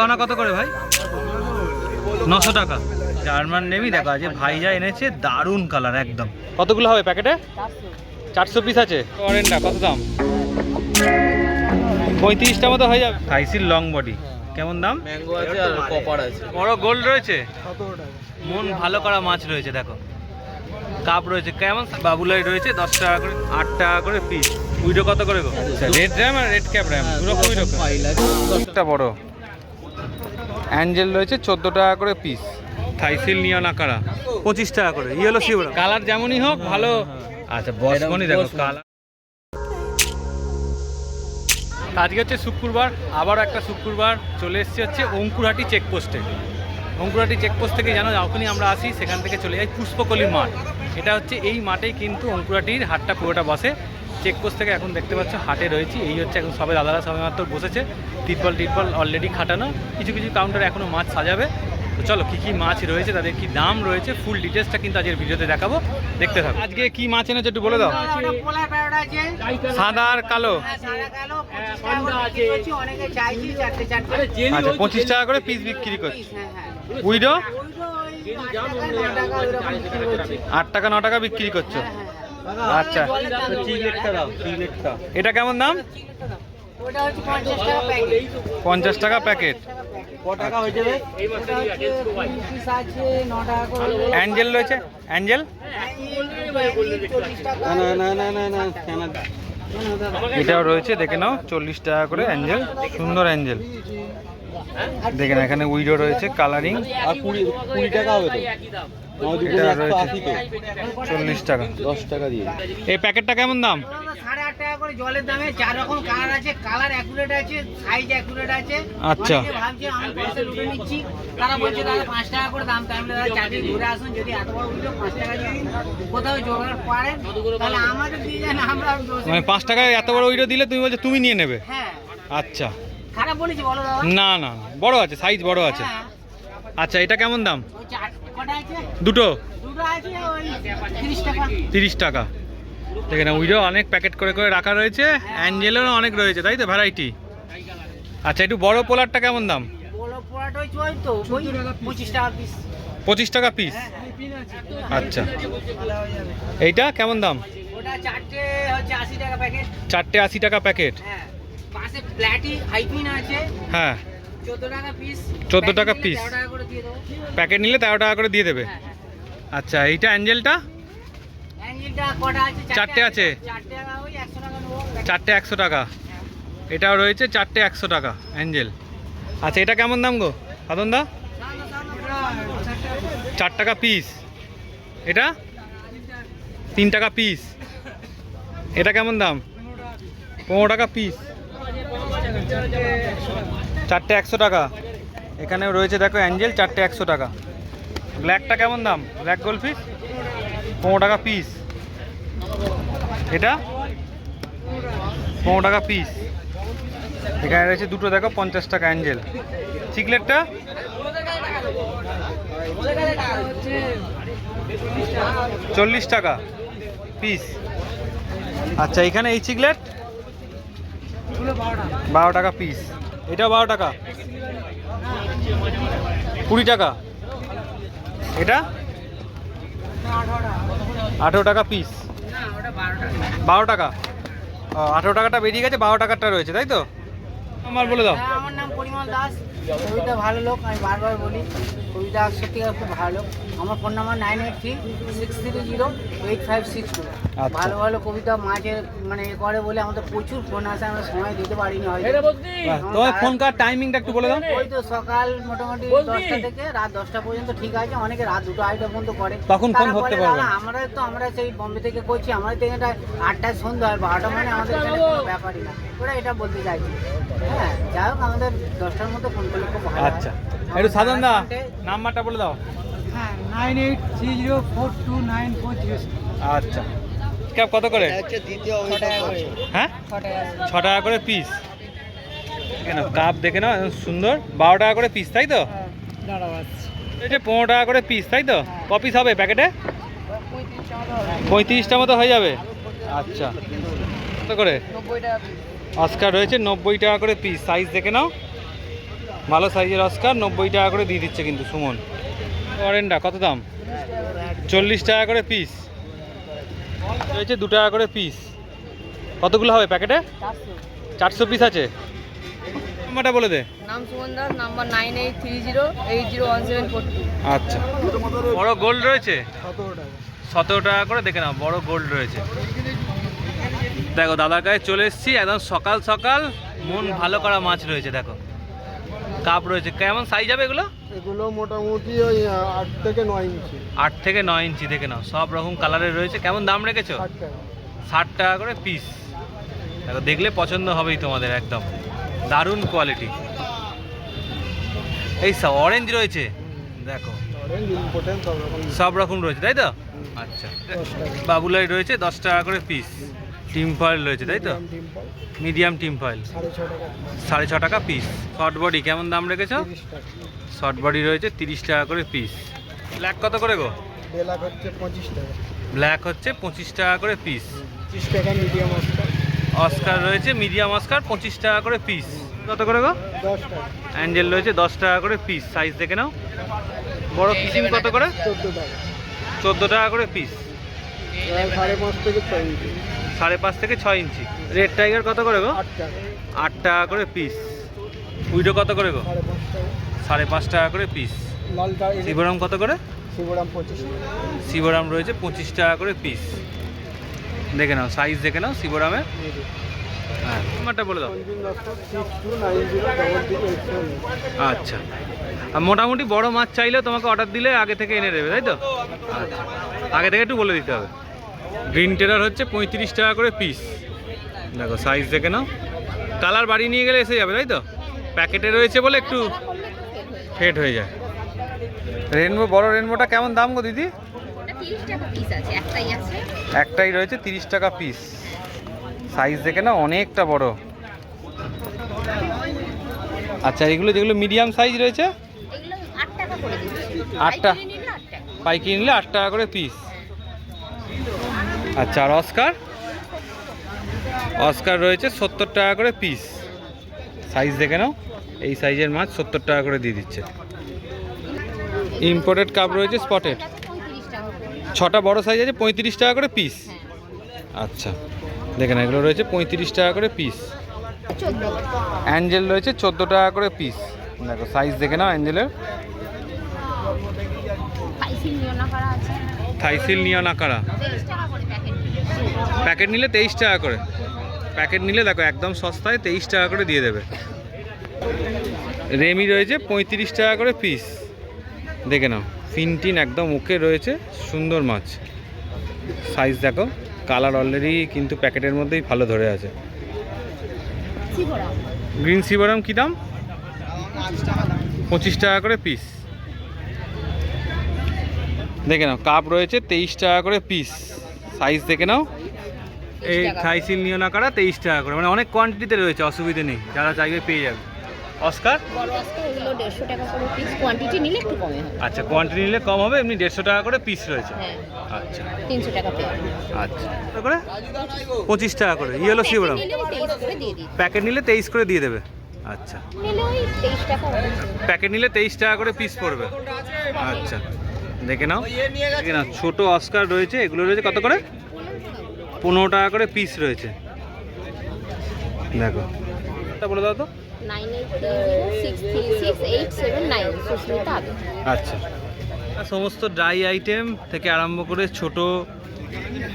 দানা কত করে ভাই? 900 টাকা। জার্মান নেমি দেখো আজ ভাই যা এনেছে, দারুণ কালার একদম। কতগুলো হবে প্যাকেটে? 400 পিস আছে। অরেঞ্জটা কত দাম? 35টা মতো হয়ে যাবে। থাইসির লং বডি কেমন দাম? ম্যাঙ্গো আছে আর কপার আছে। বড় গোল্ড রয়েছে, মন ভালো করা মাছ রয়েছে দেখো, কাপ রয়েছে কেমন, বাবুলাই রয়েছে 10 টাকা করে, 8 টাকা করে পিস। উইডো কত করে গো? রেড র্যাম আর রেড ক্যাপ র্যাম দুরকমই রকম। একটা বড় অ্যাঞ্জেল রয়েছে 14 টাকা করে পিস। থাইসিল নিয়ন আকারা 25 টাকা করে। ইয়েলো শিউরা কালার যেমনই হোক ভালো। আচ্ছা বসমনি দেখো কালার। আজকে হচ্ছে শুক্রবার, আবারও একটা শুক্রবার চলে এসেছি হচ্ছে অঙ্কুরহাটি চেকপোস্টে। অঙ্কুরহাটি চেকপোস্ট থেকে জানো যখনই আমরা আসি সেখান থেকে চলে যাই পুষ্পকলি মাঠ। এটা হচ্ছে এই মাঠেই কিন্তু অঙ্কুরহাটির হাটটা পুরোটা বসে। চেকপোস্ট থেকে এখন দেখতে পাচ্ছ হাটে রয়েছি। এই হচ্ছে এখন সবে দাদারা সবে মাত্র বসেছে, তিরপল অলরেডি খাটানো, কিছু কিছু কাউন্টারে এখনও মাছ সাজাবে। তো চলো কী কী মাছ রয়েছে, তাদের কি দাম রয়েছে, ফুল ডিটেলসটা কিন্তু আজকের ভিডিওতে দেখাবো, দেখতে থাকো। আজকে কি মাছ এনেছো একটু বলে দাও। সাদা আর কালো। আচ্ছা 25 টাকা করে পিস বিক্রি করছি। উইডো 8 টাকা 9 টাকা বিক্রি করছো। আচ্ছা এটা কেমন দাম? 50 টাকা প্যাকেট। অ্যাঞ্জেল রয়েছে, অ্যাঞ্জেল এটাও রয়েছে দেখে নাও 40 টাকা করে অ্যাঞ্জেল, সুন্দর অ্যাঞ্জেল দেখে না। এখানে উইডো রয়েছে কালারিং আর 20 টাকা হবে তো। এটা রয়েছে 40 টাকা 10 টাকা দিয়ে। এই প্যাকেটটা কেমন দাম? 8.5 টাকা করে জলের দামে। 4 রকম কালার আছে, কালার অ্যাকুরেট আছে, সাইজ অ্যাকুরেট আছে। আচ্ছা ভাবছি আমি পয়সা লুটে নিচ্ছি, তারা বলছে দাদা 5 টাকা করে দাম। তাই দাদা চাকরি ঘুরে আসুন, যদি এত বড় উঠলো 5 টাকা যদি কোথাও জোগাড় পারেন তাহলে আমাদের দিয়ে যান, আমরা মানে 5 টাকায় এত বড় উইডো দিলে তুমি বলছো তুমি নিয়ে নেবে? হ্যাঁ। আচ্ছা খারাপ বলেছি বলো দাদা? না না বড় আছে, সাইজ বড় আছে। হ্যাঁ। আচ্ছা এটা কেমন দাম? ওই কটা আছে? দুটো দুটো আছে ওই 30 টাকা। 30 টাকা দেখে না। উইডো অনেক প্যাকেট করে করে রাখা রয়েছে, অ্যাঞ্জেলেরও অনেক রয়েছে তাই তো ভ্যারাইটি। আচ্ছা একটু বড় পোলারটা কেমন দাম? বড় পোড়াটা ওই তো 25 টাকা পিস। 25 টাকা পিস। আচ্ছা এইটা কেমন দাম? ওটা চারটে হচ্ছে 80 টাকা প্যাকেট। 4টে 80 টাকা প্যাকেট। হ্যাঁ। পাশে প্ল্যাটি হাইপিন আছে। হ্যাঁ 14 টাকা পিস। 14 টাকা পিস। 13 টাকা করে দিয়ে দেবো। প্যাকেট নিলে 13 টাকা করে দিয়ে দেবে। হ্যাঁ, হ্যাঁ। আচ্ছা এইটা অ্যাঞ্জেলটা? অ্যাঞ্জেলটা কটা আছে? চারটে আছে। 4 টাকা ওই 100 টাকা নেবো। 4টে 100 টাকা। এটাও রয়েছে 4টে 100 টাকা অ্যাঞ্জেল। আচ্ছা এটা কেমন দাম গো সাধনদা? 4 টাকা পিস। এটা 3 টাকা পিস। এটা কেমন দাম? 15 টাকা পিস। 4টে 100 টাকা। এখানেও রয়েছে দেখো অ্যাঞ্জেল 4টে 100 টাকা। ব্ল্যাকটা কেমন দাম? ব্ল্যাক গোল্ডফিশ 15 টাকা পিস। এটা 15 টাকা পিস। এখানে রয়েছে দুটো দেখো 50 টাকা অ্যাঞ্জেল। চিকলেটটা 40 টাকা পিস। আচ্ছা এখানে এই চিকলেট 12 টাকা পিস। এটাও 12 টাকা। 20 টাকা। এটা 18 টাকা পিস। 12 টাকা। 18 টাকাটা বেরিয়ে গেছে, 12 টাকাটা রয়েছে তাই তো? আমার বলে দাও। হ্যাঁ, আমার নাম পরিমল দাস। কবিতা ভালো লোক, আমি বারবার বলি কবিতা সত্যিকার খুব ভালো লোক। আমার ফোন নাম্বার 9836308562। ভালো ভালো কবিতা মাঝে মানে করে বলে আমাদের প্রচুর ফোন আসে, আমরা সময় দিতে পারিনি হয়তো। তোমার ফোন কার টাইমিংটা একটু বলে দাও। ওই তো সকাল মোটামুটি 10টা থেকে রাত 10টা পর্যন্ত ঠিক আছে। অনেকে রাত 2টো 2:30 পর্যন্ত করে। তখন ফোন ধরতে পারবে না। আমরা সেই বম্বে থেকে করছি, আমাদের থেকে 8টায় সন্ধ্যা হয়, 12টা মানে আমাদের এখানে কোনো ব্যাপারই না। ওরা এটা বলতে চাইছি। হ্যাঁ যাই হোক আমাদের 10টার মধ্যে ফোন করলে খুব ভালো। আচ্ছা একটু সাধন দা নাম্বারটা বলে দাও। হ্যাঁ 9830429406। আচ্ছা ক্যাপ কত করে? হ্যাঁ 6 টাকা করে পিস। কেন কাপ দেখে নাও সুন্দর, 12 টাকা করে পিস তাই তো? এই যে 15 টাকা করে পিস তাই তো? ক পিস হবে প্যাকেটে? 35টা মতো হয়ে যাবে। আচ্ছা কত করে? 90 টাকা পিস। অস্কার রয়েছে 90 টাকা করে পিস। সাইজ দেখে নাও ভালো সাইজের অস্কার 90 টাকা করে দিয়ে দিচ্ছে কিন্তু সুমন। অরেন্ডা কত দাম? 40 টাকা করে পিস রয়েছে, 2 টাকা করে পিস। কতগুলো হবে প্যাকেটে? 400 পিস আছে। নাম্বারটা বলে দে। নাম সুমন দাস, নাম্বার 9830801742। আচ্ছা, বড় গোল্ড রয়েছে 17 টাকা করে, দেখে নাও বড় গোল্ড রয়েছে। দেখো দাদার কাছে চলে এসেছি একদম সকাল সকাল, মন ভালো করা মাছ রয়েছে। দেখো কাপ রয়েছে, কেমন সাইজ হবে এগুলো? এগুলো মোটামুটি ওই 8 থেকে 9 ইঞ্চি। 8 থেকে 9 ইঞ্চি, দেখে নাও সব রকম কালারের রয়েছে। কেমন দাম রেখেছো? 60 টাকা করে পিস। দেখো দেখলে পছন্দ হবেই তোমাদের, একদম দারুণ কোয়ালিটি। এই সব অরেঞ্জ রয়েছে, দেখো সব রকম রয়েছে তাই তো? আচ্ছা, বাবুলাই রয়েছে 10 টাকা করে পিস। টিম ফয়েল রয়েছে তাই তো? মিডিয়াম টিম ফয়েল 6.5 টাকা পিস। শর্ট বডি কেমন দাম রেখেছো? শর্ট বডি রয়েছে 30 টাকা করে পিস। ব্ল্যাক কত করে গো? ব্ল্যাক হচ্ছে 25 টাকা। ব্ল্যাক হচ্ছে 25 টাকা করে পিস। 25 টাকা মিডিয়াম অস্কার। অস্কার রয়েছে মিডিয়াম অস্কার 25 টাকা করে পিস। কত করে গো? 10 টাকা। অ্যাঞ্জেল রয়েছে 10 টাকা করে পিস। সাইজ দেখে নাও। বড় কিসিম কত করে? 14 টাকা। 14 টাকা করে পিস। 5.5 থেকে 6 ইঞ্চি। 5.5 থেকে 6 ইঞ্চি। রেড টাইগার কত করে গো? 8 টাকা। 8 টাকা করে পিস। উইডো কত করে গো? 5.5 টাকা করে পিস। লাল টাকা। শিবরাম কত করে? শিবরাম 25 টাকা। শিবরাম রয়েছে 25 টাকা করে পিস। দেখে নাও সাইজ দেখে নাও শিবরামের। হ্যাঁ, নাম্বারটা বলে দাও। 62903388। আচ্ছা, আর মোটামুটি বড় মাছ চাইলেও তোমাকে অর্ডার দিলে আগে থেকে এনে দেবে তাই তো? আচ্ছা, আগে থেকে একটু বলে দিতে হবে। গ্রিন টেরার হচ্ছে 35 টাকা করে পিস। দেখো সাইজ দেখে নাও। কালার বাড়ি নিয়ে গেলে এসে যাবে তাই তো? প্যাকেটে রয়েছে বলে একটু ফেড হয়ে যায়। রেনবো, বড় রেনবোটা কেমন দাম গো দিদি? 30 টাকা পিস আছে, একটাই আছে। একটাই রয়েছে 30 টাকা পিস। সাইজ দেখে না অনেকটা বড়। আচ্ছা, এগুলো যেগুলো মিডিয়াম সাইজ রয়েছে এগুলো 8 টাকা করে দিচ্ছি। 8 টাকা পাইকারি নিলে 8 টাকা। পাইকারি নিলে 8 টাকা করে পিস। আচ্ছা, আর অস্কার? অস্কার রয়েছে 70 টাকা করে পিস। সাইজ দেখে নাও, এই সাইজের মাছ 70 টাকা করে দিয়ে দিচ্ছে। ইম্পোর্টেড কাপ রয়েছে স্পটেড, 35 টাকা করে। 6টা বড় সাইজ আছে 35 টাকা করে পিস। হ্যাঁ। আচ্ছা, দেখেন এগুলো রয়েছে 35 টাকা করে পিস। 14। অ্যাঞ্জেল রয়েছে 14 টাকা করে পিস। দেখো সাইজ দেখে নাও অ্যাঞ্জেলের। পাইসিল নিয়না করা আছে। থাইসিল নিয়ন আকারা 23 টাকা করে প্যাকেট। প্যাকেট নিলে 23 টাকা করে। প্যাকেট নিলে দেখো একদম সস্তায় 23 টাকা করে দিয়ে দেবে। রেমি রয়েছে 35 টাকা করে পিস। দেখে নাও ফিনটিন একদম ওকে রয়েছে, সুন্দর মাছ। সাইজ দেখো, কালার অলরেডি কিন্তু প্যাকেটের মধ্যেই ভালো ধরে আছে। শিবরাম গ্রিন শিবরাম কী দাম? 25 টাকা করে পিস। দেখে নাও কাপ রয়েছে 23 টাকা করে পিস। সাইজ দেখে নাও। এই থাইসিল নিয়ন আকারা 23 টাকা করে, মানে অনেক কোয়ান্টিটিতে রয়েছে, অসুবিধে নেই, যারা চাইবে পেয়ে যাবে। অস্কার? বড় অস্কার ওগুলো 150 টাকা করে পিস, কোয়ান্টিটি নিলে একটু কমে হবে। আচ্ছা, কোয়ান্টিটি নিলে কম হবে, এমনি 150 টাকা করে পিস রয়েছে। হ্যাঁ, আচ্ছা 300 টাকা পেয়ে। আচ্ছা, কত করে? 25 টাকা করে। ইয়েলো শিবরাম নিলে 23 করে দিয়ে দিই। প্যাকেট নিলে 23 করে দিয়ে দেবে। আচ্ছা, নিলে ওই 23 টাকা হবে। প্যাকেট নিলে 23 টাকা করে পিস পড়বে। আচ্ছা, দেখে নাও। দেখে নাও ছোটো অস্কার রয়েছে, এগুলো রয়েছে কত করে? 15 টাকা করে পিস রয়েছে। দেখো, এটা বলে দাও তো। 9830636879 সুস্মিতা আবে। আচ্ছা, সমস্ত ড্রাই আইটেম থেকে আরম্ভ করে ছোট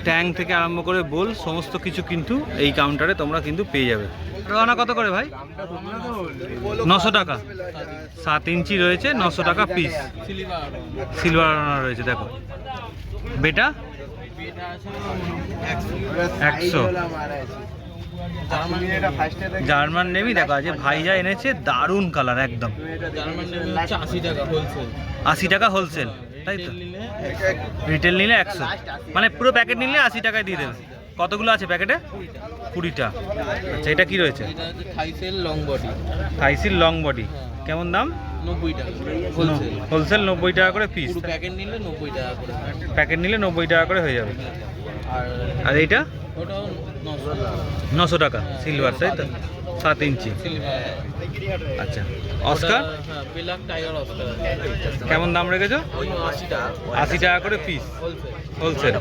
ট্যাঙ্ক থেকে আরম্ভ করে বোল, সমস্ত কিছু কিন্তু এই কাউন্টারে তোমরা কিন্তু পেয়ে যাবে। রানা কত করে ভাই? 900 টাকা। 7 ইঞ্চি রয়েছে 900 টাকা পিস। সিলভার রানা রয়েছে। দেখো বেটা 100। জার্মান নেভি দেখো, আজ ভাইজা এনেছে, দারুণ কালার একদম। 80 টাকা হোলসেল তাই তো? রিটেল নিলে 100, মানে পুরো প্যাকেট নিলে 80 টাকায় দিয়ে দেবে। কতগুলো আছে প্যাকেটে? 20টা। আচ্ছা, এটা কি রয়েছে? থাইসেল লং বডি। থাইসিল লং বডি কেমন দাম? 90 টাকা হোলসেল। হোলসেল 90 টাকা করে পিস। পুরো প্যাকেট নিলে 90 টাকা করে। প্যাকেট নিলে 90 টাকা করে হয়ে যাবে। আর আর এইটা ওটাও 900 টাকা। 900 টাকা সিলভার তাই তো? 7 ইঞ্চি। সিলভার। আচ্ছা, অস্কার হ্যাঁ, ব্ল্যাক টাইগার অস্কার আছে। কেমন দাম রেখেছো? ওই 80 টাকা 80 টাকা করে পিস হোলসেল। হোলসেল।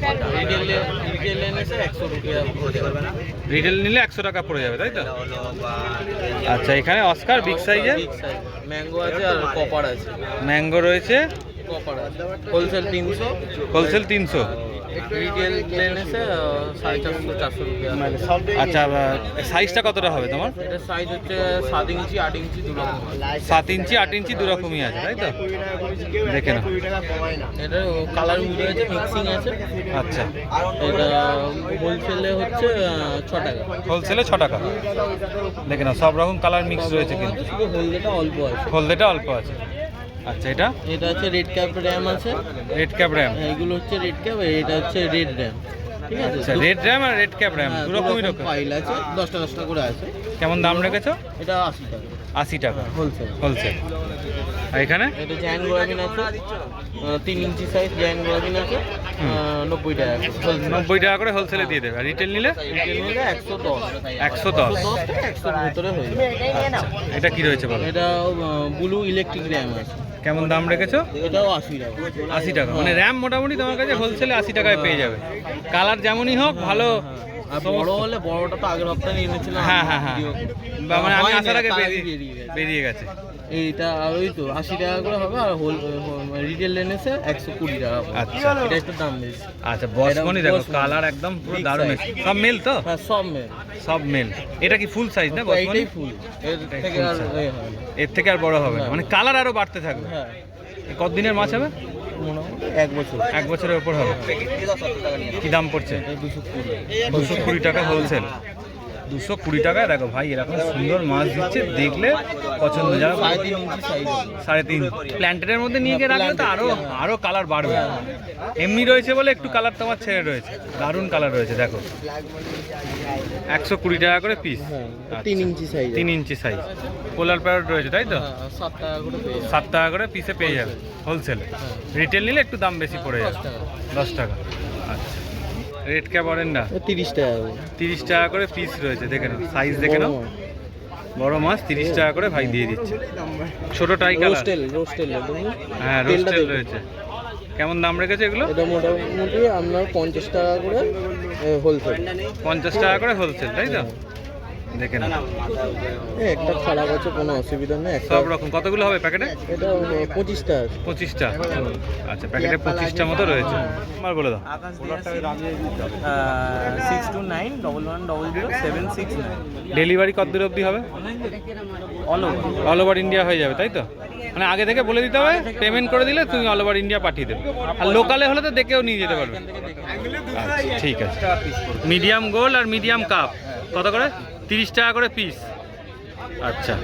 রিটেল এনেছে 100 টাকা পড়ে যাবে না। রিটেল নিলে 100 টাকা পড়ে যাবে, তাই তো? আচ্ছা, এখানে অস্কার বিগ সাইজের বিগ সাইজ ম্যাঙ্গো আছে আর কপার আছে। ম্যাঙ্গো রয়েছে, কপার আছে। Wholesale 300, wholesale 300। রিটেল এনেছে 450-400 টাকা। আচ্ছা, সাইজটা কতটা হবে তোমার? এটা সাইজ হচ্ছে 7 ইঞ্চি 8 ইঞ্চি দু রকম আছে। 7 ইঞ্চি 8 ইঞ্চি দু রকমই আছে, তাই তো? দেখে না। এটা কালার মিলে আছে, মিক্সিং আছে। আচ্ছা, এটা হোলসেলে হচ্ছে 6 টাকা। হোলসেলে 6 টাকা। দেখে না, সব রকম কালার মিক্স রয়েছে কিন্তু, শুধু হলদেটা অল্প আছে। হলদেটা অল্প আছে। আচ্ছা, এটা এটা হচ্ছে রেড ক্যাপ র্যাম আছে। Red cap RAM. এইগুলো হচ্ছে রেড ক্যাপ, এটা হচ্ছে রেড র্যাম। ঠিক আছে, আচ্ছা, রেড র্যাম আর রেড ক্যাপ র্যাম দু রকমই রকম। ফাইল আছে, 10 টাকা 10 টাকা করে আছে। কেমন দাম রেখেছো? এটা 80 টাকা 80 টাকা হোলসেল। হোলসেল। আর এখানে এটা জায়ান্ট গোলাবিন আছে, 3 ইঞ্চি সাইজ জায়ান্ট গোলাবিন আছে, 90 টাকা হোলসেল। 90 টাকা করে হোলসেলে দিয়ে দেবে। আর রিটেল নিলে রিটেল নিলে 110 110। 110 থেকে 100 এর ভিতরে হয়ে যাবে। এটা কি রয়েছে বলো? এটা ব্লু ইলেকট্রিক র্যাম আছে। কেমন দাম রেখেছো? এটাও 80 টাকা। 80 টাকা। মানে র্যাম মোটামুটি তোমার কাছে হোলসেলে 80 টাকায় পেয়ে যাবে। কালার যেমনই হোক ভালো। আর বড় হলে, বড়টা তো আগের সপ্তাহে নিয়ে এনেছিলাম। হ্যাঁ হ্যাঁ হ্যাঁ, মানে আমি আসার আগে তার বেরিয়ে বেরিয়ে গেছে। এইটা আর ওই তো 80 টাকা করে হবে। আর রিটেল এনেছে 120 টাকা। আচ্ছা। এটা একটু দাম বেশি। আচ্ছা, বসকনি দেখো, বসমনি। কালার একদম পুরো Big দারুণ। size। সব মেল তো? হ্যাঁ, সব মেল। সব মেল। এটা কি ফুল সাইজ না বসকনি? এইটাই ফুল। এর এটাই থেকে full আর size। এ হয় না। এর থেকে আর বড় হবে না, হ্যাঁ। মানে কালার আরো বাড়তে থাকবে। হ্যাঁ, কতদিনের মাছ হবে? মোটামুটি 1 বছর। 1 বছরের উপর হবে। কি দাম পড়ছে? এটা 220। 220 টাকা হোলসেল। 220 টাকায় দেখো ভাই, এরকম সুন্দর মাছ দিচ্ছে, দেখলে পছন্দ। যারা 3.5 ইঞ্চি সাইজ। 3.5 প্ল্যান্টের মধ্যে নিয়ে গিয়ে রাখলে তো আরো কালার বাড়বে। এমনি রয়েছে বলে একটু কালার তোমার ছেড়ে রয়েছে, দারুণ কালার রয়েছে দেখো। 120 টাকা করে পিস। হ্যাঁ, 3 ইঞ্চি সাইজ। 3 ইঞ্চি সাইজ পোলার প্যারট রয়েছে, তাই তো? 7 টাকা করে পেয়ে যাবে। 7 টাকা করে পিসে পেয়ে যাবে হোলসেলে। রিটেল নিলে একটু দাম বেশি পড়ে যাবে, 10 টাকা। 10 টাকা। আচ্ছা, রেড ক্যাপ অরেন্ডা 30 টাকা করে। 30 টাকা করে পিস রয়েছে, দেখে নাও সাইজ দেখে নাও। বড় মাছ 30 টাকা করে ভাই দিয়ে দিচ্ছে। ছোট টাই কালার। রোস্টেল একদম। হ্যাঁ, রোস্টেল রয়েছে। কেমন দাম রেখেছে এগুলো? এটা মোটামুটি আপনার 50 টাকা করে হোলসেল। 50 টাকা করে হোলসেল, তাই তো? দেখে না, একটা খারাপ আছে, কোনো অসুবিধা নেই। সব রকম। কতগুলো হবে প্যাকেটে? এটা 25 টাকা। 25টা। আচ্ছা, প্যাকেটে 25টা মতো রয়েছে। আমার বলে দাও। 6291110079। ডেলিভারি কত দূর অবধি হবে? অল ওভার ইন্ডিয়া হয়ে যাবে, তাই তো? মানে আগে থেকে বলে দিতে হবে, পেমেন্ট করে দিলে তুমি অল ওভার ইন্ডিয়া পাঠিয়ে দেবে। আর লোকালে হলে তো দেখেও নিয়ে যেতে পারবে। আচ্ছা, ঠিক আছে। মিডিয়াম গোল আর মিডিয়াম কাপ কত করে? 30 টাকা করে পিস। আচ্ছা,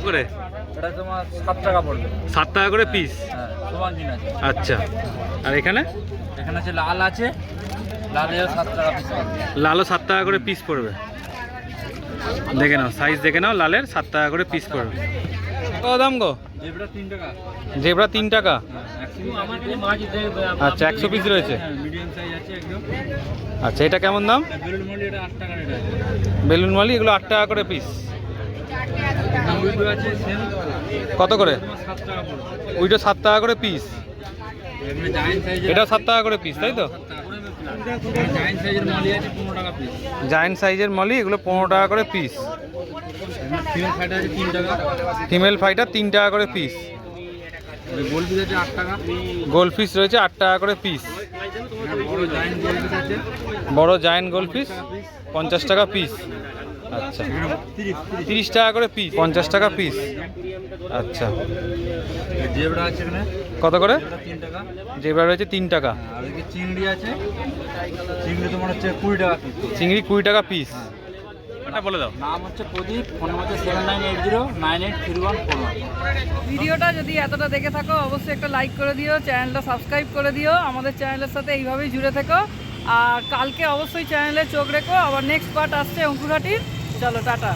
করে এটা তোমার 7 টাকা পড়বে। 7 টাকা করে পিস। হ্যাঁ, সমান দিন আছে। আচ্ছা, আর এখানে এখানে আছে লাল আছে, লালেও 7 টাকা পিস পড়বে। লালও 7 টাকা করে পিস পড়বে। দেখে নাও, সাইজ দেখে নাও, লালের 7 টাকা করে পিস পড়বে। কত দাম গো? জেব্রা 3 টাকা। জেব্রা 3 টাকা। আমার কাছে মাছ আচ্ছা, 100 পিস রয়েছে। মিডিয়াম সাইজ আছে একদম। আচ্ছা, এটা কেমন দাম? বেলুন মলি এটা 8 টাকা রেট আছে। বেলুন মালি এগুলো 8 টাকা করে পিস। উইডো আছে সেম কত করে? 7 টাকা পড়বে। ওইটা 7 টাকা করে পিস। এখানে জায়ান্ট সাইজের, এটাও 7 টাকা করে পিস, তাই তো? জায়ান্ট সাইজের মলি আছে 15 টাকা পিস। জায়েন্ট সাইজের মলি এগুলো 15 টাকা করে পিস। ফিমেল ফাইটার আছে 3 টাকা। ফিমেল ফাইটার 3 টাকা করে পিস। গোল পিস আছে 8 টাকা। গোল্ড ফিশ রয়েছে 8 টাকা করে পিস। বড় জায়ান্ট গোল পিস আছে বড় জায়েন্ট গোল্ড ফিশ 50 টাকা পিস। আচ্ছা, 30 টাকা করে পিস, 50 টাকা পিস। আচ্ছা, জেব্রা আছে এখানে কত করে? 3 টাকা। জেব্রা রয়েছে 3 টাকা। আর এদিকে চিংড়ি আছে, চিংড়ি তোমার হচ্ছে 20 টাকা পিস। চিংড়ি 20 টাকা পিস। এটা বলে দাও। নাম হচ্ছে প্রদীপ, ফোন হচ্ছে 7980983141। ভিডিওটা যদি এতটা দেখে থাকো অবশ্যই একটা লাইক করে দিও, চ্যানেলটা সাবস্ক্রাইব করে দিও, আমাদের চ্যানেলের সাথে এইভাবেই জুড়ে থেকো। আর কালকে অবশ্যই চ্যানেলে চোখ রেখো, আবার নেক্সট পার্ট আসছে অঙ্কুরহাটির। চলো, টাটা।